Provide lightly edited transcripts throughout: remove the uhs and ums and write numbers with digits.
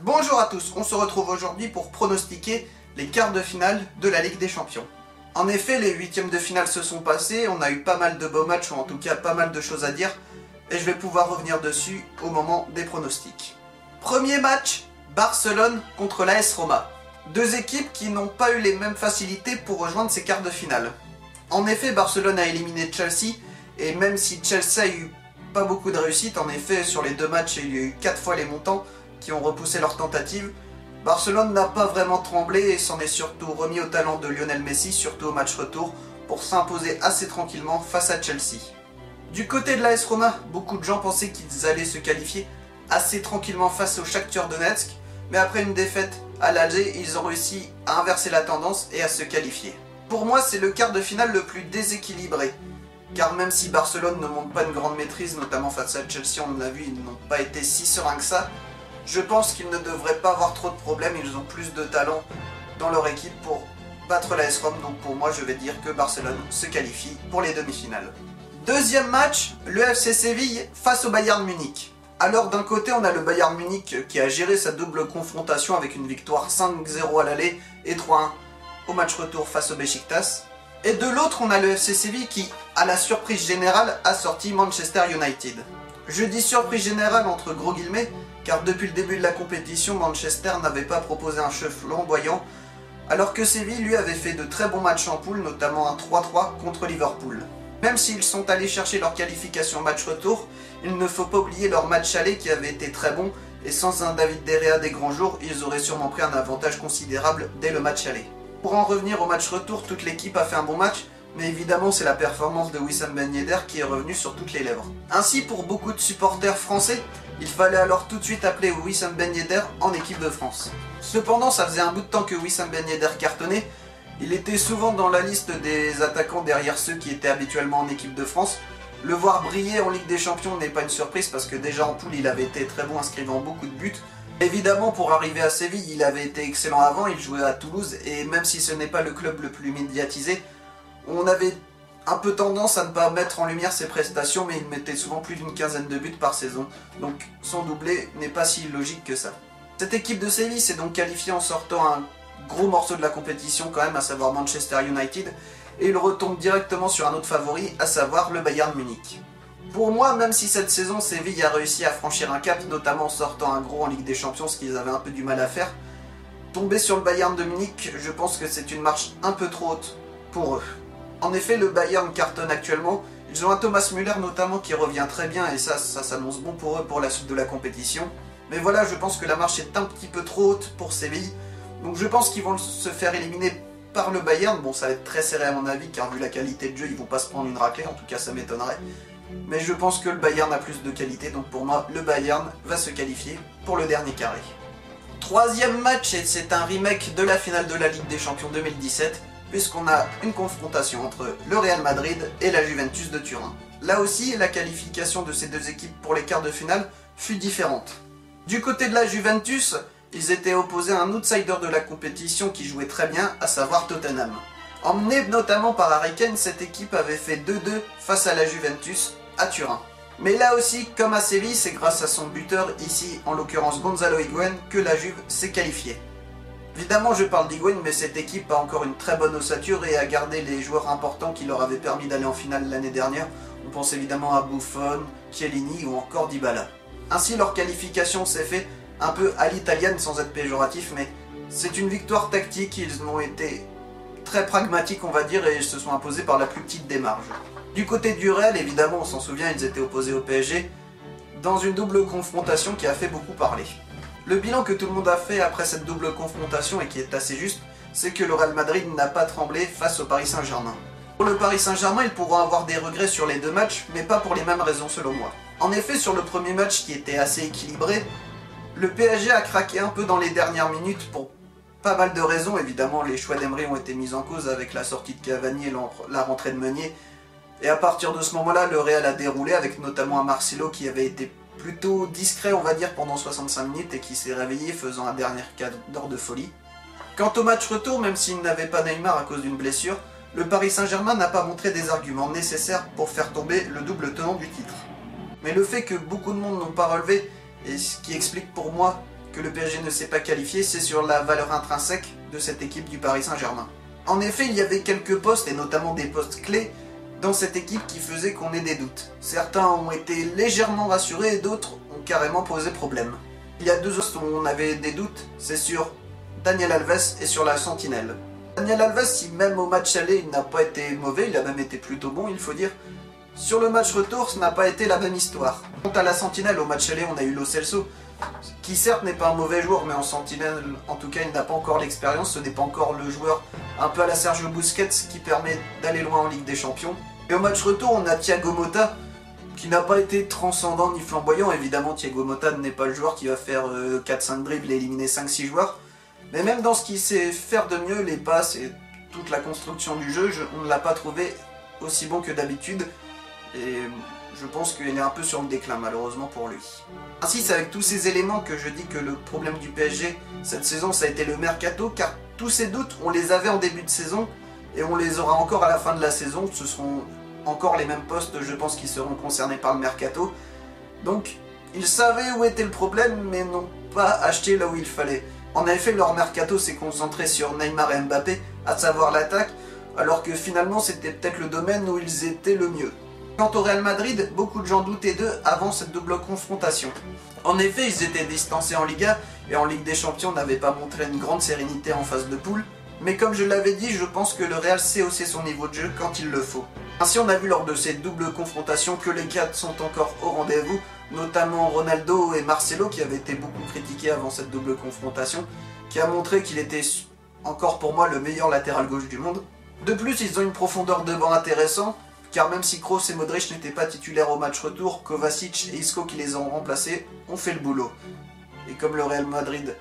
Bonjour à tous, on se retrouve aujourd'hui pour pronostiquer les quarts de finale de la Ligue des Champions. En effet, les huitièmes de finale se sont passés, on a eu pas mal de beaux matchs, ou en tout cas pas mal de choses à dire, et je vais pouvoir revenir dessus au moment des pronostics. Premier match, Barcelone contre l'AS Roma. Deux équipes qui n'ont pas eu les mêmes facilités pour rejoindre ces quarts de finale. En effet, Barcelone a éliminé Chelsea, et même si Chelsea a eu pas beaucoup de réussite, en effet, sur les deux matchs, il y a eu 4 fois les montants qui ont repoussé leur tentative, Barcelone n'a pas vraiment tremblé et s'en est surtout remis au talent de Lionel Messi, surtout au match retour, pour s'imposer assez tranquillement face à Chelsea. Du côté de l'AS Roma, beaucoup de gens pensaient qu'ils allaient se qualifier assez tranquillement face au Shakhtar Donetsk, mais après une défaite à l'Alger, ils ont réussi à inverser la tendance et à se qualifier. Pour moi, c'est le quart de finale le plus déséquilibré, car même si Barcelone ne montre pas une grande maîtrise, notamment face à Chelsea, on l'a vu, ils n'ont pas été si sereins que ça, je pense qu'ils ne devraient pas avoir trop de problèmes, ils ont plus de talent dans leur équipe pour battre l'AS Rome, donc pour moi je vais dire que Barcelone se qualifie pour les demi-finales. Deuxième match, le FC Séville face au Bayern Munich. Alors d'un côté on a le Bayern Munich qui a géré sa double confrontation avec une victoire 5-0 à l'aller et 3-1 au match retour face au Beşiktaş. Et de l'autre on a le FC Séville qui, à la surprise générale, a sorti Manchester United. Je dis surprise générale entre gros guillemets, car depuis le début de la compétition, Manchester n'avait pas proposé un jeu flamboyant, alors que Séville lui avait fait de très bons matchs en poule, notamment un 3-3 contre Liverpool. Même s'ils sont allés chercher leur qualification match retour, il ne faut pas oublier leur match aller qui avait été très bon, et sans un David De Gea des grands jours, ils auraient sûrement pris un avantage considérable dès le match aller. Pour en revenir au match retour, toute l'équipe a fait un bon match, mais évidemment c'est la performance de Wissam Ben Yedder qui est revenue sur toutes les lèvres. Ainsi, pour beaucoup de supporters français, il fallait alors tout de suite appeler Wissam Ben Yedder en équipe de France. Cependant, ça faisait un bout de temps que Wissam Ben Yedder cartonnait, il était souvent dans la liste des attaquants derrière ceux qui étaient habituellement en équipe de France. Le voir briller en Ligue des Champions n'est pas une surprise parce que déjà en poule il avait été très bon, inscrivant beaucoup de buts. Évidemment, pour arriver à Séville, il avait été excellent avant, il jouait à Toulouse, et même si ce n'est pas le club le plus médiatisé, on avait un peu tendance à ne pas mettre en lumière ses prestations, mais il mettait souvent plus d'une quinzaine de buts par saison, donc son doublé n'est pas si logique que ça. Cette équipe de Séville s'est donc qualifiée en sortant un gros morceau de la compétition quand même, à savoir Manchester United, et il retombe directement sur un autre favori, à savoir le Bayern Munich. Pour moi, même si cette saison Séville a réussi à franchir un cap, notamment en sortant un gros en Ligue des Champions, ce qu'ils avaient un peu du mal à faire, tomber sur le Bayern de Munich, je pense que c'est une marche un peu trop haute pour eux. En effet, le Bayern cartonne actuellement, ils ont un Thomas Müller notamment qui revient très bien et ça s'annonce bon pour eux pour la suite de la compétition. Mais voilà, je pense que la marche est un petit peu trop haute pour Séville, donc je pense qu'ils vont se faire éliminer par le Bayern. Bon, ça va être très serré à mon avis, car vu la qualité de jeu, ils vont pas se prendre une raclée, en tout cas ça m'étonnerait. Mais je pense que le Bayern a plus de qualité, donc pour moi, le Bayern va se qualifier pour le dernier carré. Troisième match, et c'est un remake de la finale de la Ligue des Champions 2017, puisqu'on a une confrontation entre le Real Madrid et la Juventus de Turin. Là aussi, la qualification de ces deux équipes pour les quarts de finale fut différente. Du côté de la Juventus, ils étaient opposés à un outsider de la compétition qui jouait très bien, à savoir Tottenham. Emmenée notamment par Harry Kane, cette équipe avait fait 2-2 face à la Juventus à Turin. Mais là aussi, comme à Séville, c'est grâce à son buteur, ici en l'occurrence Gonzalo Higuaín, que la Juve s'est qualifiée. Évidemment, je parle d'Higuaín, mais cette équipe a encore une très bonne ossature et a gardé les joueurs importants qui leur avaient permis d'aller en finale l'année dernière. On pense évidemment à Buffon, Chiellini ou encore Dybala. Ainsi, leur qualification s'est faite un peu à l'italienne sans être péjoratif, mais c'est une victoire tactique, ils ont été très pragmatiques on va dire et ils se sont imposés par la plus petite des marges. Du côté du Real, évidemment, on s'en souvient, ils étaient opposés au PSG dans une double confrontation qui a fait beaucoup parler. Le bilan que tout le monde a fait après cette double confrontation et qui est assez juste, c'est que le Real Madrid n'a pas tremblé face au Paris Saint-Germain. Pour le Paris Saint-Germain, ils pourront avoir des regrets sur les deux matchs, mais pas pour les mêmes raisons selon moi. En effet, sur le premier match qui était assez équilibré, le PSG a craqué un peu dans les dernières minutes pour pas mal de raisons. Évidemment, les choix d'Emery ont été mis en cause avec la sortie de Cavani et la rentrée de Meunier. Et à partir de ce moment-là, le Real a déroulé avec notamment un Marcelo qui avait été plutôt discret on va dire pendant 65 minutes et qui s'est réveillé faisant un dernier quart d'heure de folie. Quant au match retour, même s'il n'avait pas Neymar à cause d'une blessure, le Paris Saint-Germain n'a pas montré des arguments nécessaires pour faire tomber le double tenant du titre. Mais le fait que beaucoup de monde n'ont pas relevé, et ce qui explique pour moi que que le PSG ne s'est pas qualifié, c'est sur la valeur intrinsèque de cette équipe du Paris Saint-Germain. En effet, il y avait quelques postes, et notamment des postes clés, dans cette équipe qui faisaient qu'on ait des doutes. Certains ont été légèrement rassurés et d'autres ont carrément posé problème. Il y a deux postes où on avait des doutes, c'est sur Daniel Alves et sur la sentinelle. Daniel Alves, si même au match aller il n'a pas été mauvais, il a même été plutôt bon il faut dire, sur le match retour ce n'a pas été la même histoire. Quant à la sentinelle, au match aller on a eu Lo Celso, qui certes n'est pas un mauvais joueur, mais en sentinelle en tout cas il n'a pas encore l'expérience, ce n'est pas encore le joueur un peu à la Sergio Busquets qui permet d'aller loin en Ligue des Champions. Et au match retour on a Thiago Motta, qui n'a pas été transcendant ni flamboyant. Évidemment, Thiago Motta n'est pas le joueur qui va faire 4-5 dribbles et éliminer 5-6 joueurs. Mais même dans ce qu'il sait faire de mieux, les passes et toute la construction du jeu, on ne l'a pas trouvé aussi bon que d'habitude. Et je pense qu'il est un peu sur le déclin, malheureusement pour lui. Ainsi, c'est avec tous ces éléments que je dis que le problème du PSG cette saison, ça a été le mercato, car tous ces doutes, on les avait en début de saison, et on les aura encore à la fin de la saison. Ce seront encore les mêmes postes, je pense, qui seront concernés par le mercato. Donc, ils savaient où était le problème, mais n'ont pas acheté là où il fallait. En effet, leur mercato s'est concentré sur Neymar et Mbappé, à savoir l'attaque, alors que finalement, c'était peut-être le domaine où ils étaient le mieux. Quant au Real Madrid, beaucoup de gens doutaient d'eux avant cette double confrontation. En effet, ils étaient distancés en Liga, et en Ligue des Champions n'avaient pas montré une grande sérénité en phase de poule. Mais comme je l'avais dit, je pense que le Real sait hausser son niveau de jeu quand il le faut. Ainsi, on a vu lors de ces doubles confrontations que les quatre sont encore au rendez-vous, notamment Ronaldo et Marcelo qui avaient été beaucoup critiqués avant cette double confrontation, qui a montré qu'il était encore pour moi le meilleur latéral gauche du monde. De plus, ils ont une profondeur de banc intéressante, car même si Kroos et Modric n'étaient pas titulaires au match retour, Kovacic et Isco qui les ont remplacés ont fait le boulot. Et comme le Real Madrid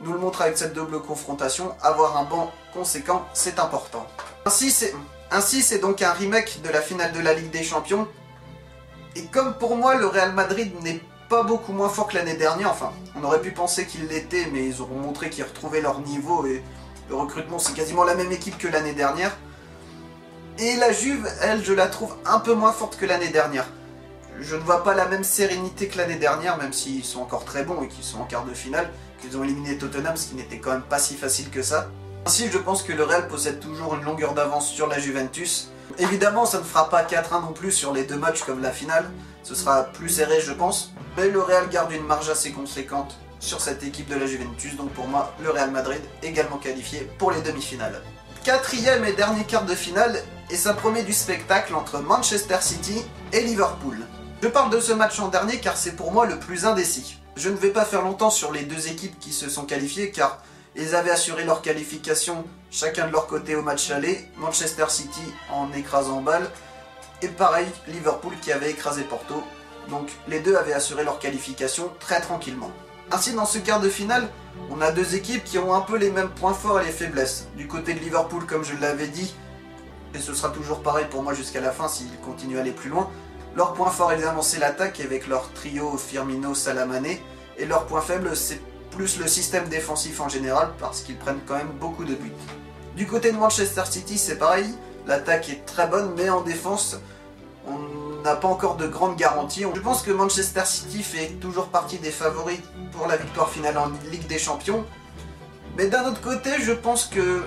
nous le montre avec cette double confrontation, avoir un banc conséquent, c'est important. Ainsi, c'est donc un remake de la finale de la Ligue des Champions. Et comme pour moi, le Real Madrid n'est pas beaucoup moins fort que l'année dernière, enfin, on aurait pu penser qu'il l'était, mais ils auront montré qu'ils retrouvaient leur niveau, et le recrutement, c'est quasiment la même équipe que l'année dernière. Et la Juve, elle, je la trouve un peu moins forte que l'année dernière. Je ne vois pas la même sérénité que l'année dernière, même s'ils sont encore très bons et qu'ils sont en quart de finale, qu'ils ont éliminé Tottenham, ce qui n'était quand même pas si facile que ça. Ainsi, je pense que le Real possède toujours une longueur d'avance sur la Juventus. Évidemment, ça ne fera pas 4-1 non plus sur les deux matchs comme la finale, ce sera plus serré je pense, mais le Real garde une marge assez conséquente sur cette équipe de la Juventus, donc pour moi, le Real Madrid également qualifié pour les demi-finales. Quatrième et dernier quart de finale, et ça promet du spectacle entre Manchester City et Liverpool. Je parle de ce match en dernier car c'est pour moi le plus indécis. Je ne vais pas faire longtemps sur les deux équipes qui se sont qualifiées car ils avaient assuré leur qualification chacun de leur côté au match aller, Manchester City en écrasant Bâle, et pareil Liverpool qui avait écrasé Porto, donc les deux avaient assuré leur qualification très tranquillement. Ainsi dans ce quart de finale, on a deux équipes qui ont un peu les mêmes points forts et les faiblesses. Du côté de Liverpool, comme je l'avais dit, et ce sera toujours pareil pour moi jusqu'à la fin s'ils continuent à aller plus loin, leur point fort évidemment c'est l'attaque avec leur trio Firmino, Salah, Mané, et leur point faible c'est plus le système défensif en général parce qu'ils prennent quand même beaucoup de buts. Du côté de Manchester City c'est pareil, l'attaque est très bonne mais en défense on n'a pas encore de grandes garanties. Je pense que Manchester City fait toujours partie des favoris pour la victoire finale en Ligue des Champions, mais d'un autre côté je pense que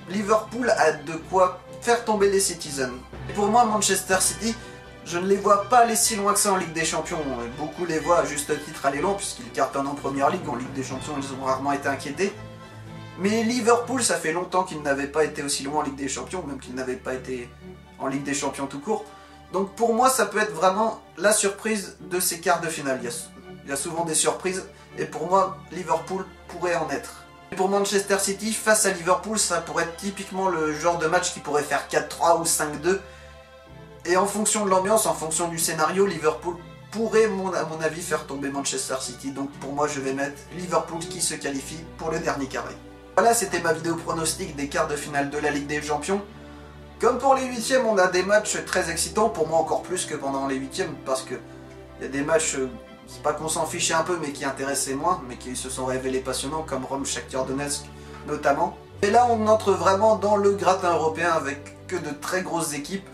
Liverpool a de quoi faire tomber les Citizens. Et pour moi Manchester City, je ne les vois pas aller si loin que ça en Ligue des Champions. Beaucoup les voient à juste titre aller loin puisqu'ils cartonnent en Première Ligue. En Ligue des Champions, ils ont rarement été inquiétés. Mais Liverpool, ça fait longtemps qu'ils n'avaient pas été aussi loin en Ligue des Champions, même qu'ils n'avaient pas été en Ligue des Champions tout court. Donc pour moi, ça peut être vraiment la surprise de ces quarts de finale. Il y a souvent des surprises, et pour moi, Liverpool pourrait en être. Et pour Manchester City, face à Liverpool, ça pourrait être typiquement le genre de match qui pourrait faire 4-3 ou 5-2. Et en fonction de l'ambiance, en fonction du scénario, Liverpool pourrait, à mon avis, faire tomber Manchester City. Donc pour moi, je vais mettre Liverpool qui se qualifie pour le dernier carré. Voilà, c'était ma vidéo pronostic des quarts de finale de la Ligue des Champions. Comme pour les huitièmes, on a des matchs très excitants, pour moi encore plus que pendant les huitièmes, parce que il y a des matchs, c'est pas qu'on s'en fichait un peu, mais qui intéressaient moins, mais qui se sont révélés passionnants, comme Rome, Shakhtar Donetsk notamment. Et là, on entre vraiment dans le gratin européen avec que de très grosses équipes.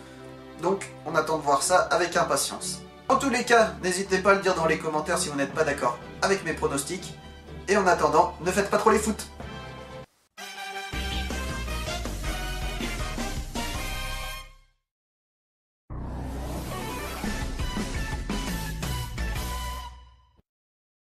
Donc on attend de voir ça avec impatience. En tous les cas, n'hésitez pas à le dire dans les commentaires si vous n'êtes pas d'accord avec mes pronostics. Et en attendant, ne faites pas trop les foot.